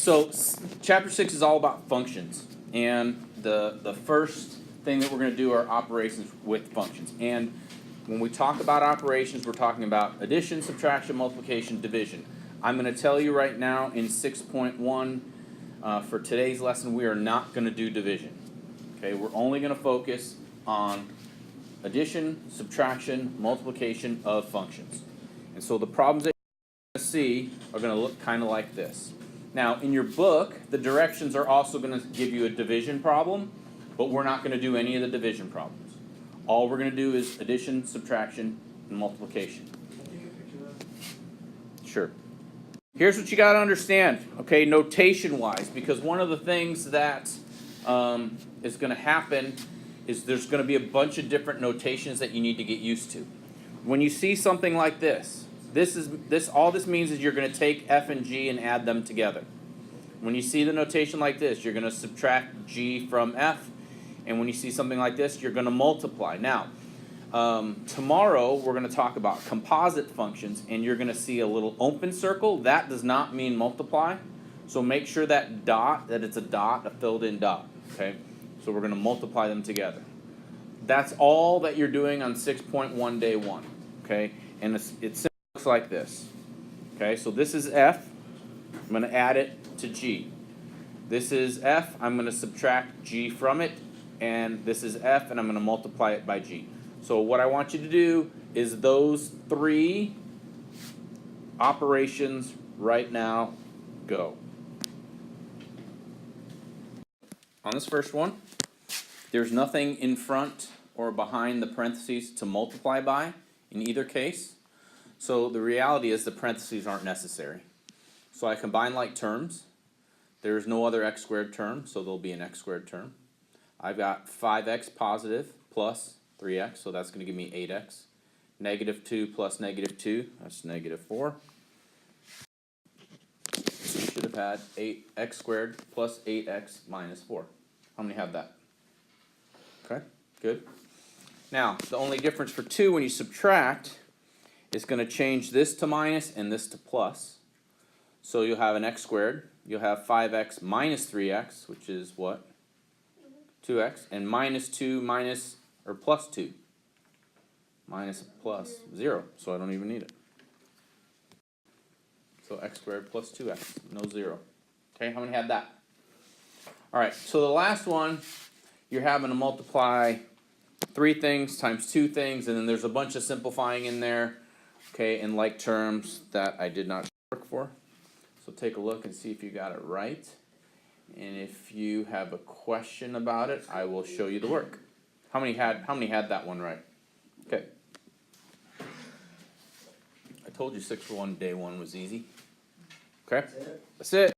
So chapter 6 is all about functions, and the first thing that we're going to do are operations with functions. And when we talk about operations, we're talking about addition, subtraction, multiplication, division. I'm going to tell you right now in 6.1 for today's lesson, we are not going to do division. Okay, we're only going to focus on addition, subtraction, multiplication of functions. And so the problems that you're going to see are going to look kind of like this. Now, in your book, the directions are also going to give you a division problem, but we're not going to do any of the division problems. All we're going to do is addition, subtraction, and multiplication. Sure. Here's what you got to understand, okay, notation-wise, because one of the things that is going to happen is there's going to be a bunch of different notations that you need to get used to. When you see something like this, all this means is you're going to take f and g and add them together. When you see the notation like this, you're going to subtract g from f, and when you see something like this, you're going to multiply. Now, tomorrow we're going to talk about composite functions, and you're going to see a little open circle. That does not mean multiply, so make sure that it's a dot, a filled in dot. Okay, so we're going to multiply them together. That's all that you're doing on 6.1 day 1. Okay, and it looks like this. Okay, so this is f. I'm going to add it to g. This is f. I'm going to subtract g from it, and this is f, and I'm going to multiply it by g. So what I want you to do is those 3 operations right now. Go. On this first one, there's nothing in front or behind the parentheses to multiply by in either case. So the reality is the parentheses aren't necessary. So I combine like terms. There's no other x squared term, so there'll be an x squared term. I've got 5x positive plus 3x, so that's going to give me 8x. Negative 2 plus negative 2, that's negative 4. So you should have had 8x squared plus 8x minus 4. How many have that? Okay, good. Now, the only difference for 2 when you subtract is going to change this to minus and this to plus. So you'll have an x squared. You'll have 5x minus 3x, which is what? 2x. And minus 2 minus, or plus 2. Minus plus 0, so I don't even need it. So x squared plus 2x, no 0. Okay, how many had that? All right, so the last one, you're having to multiply 3 things times 2 things, and then there's a bunch of simplifying in there, okay, in like terms that I did not work for. So take a look and see if you got it right. And if you have a question about it, I will show you the work. How many had that one right? Okay. I told you 6 for 1 day 1 was easy. Okay? That's it.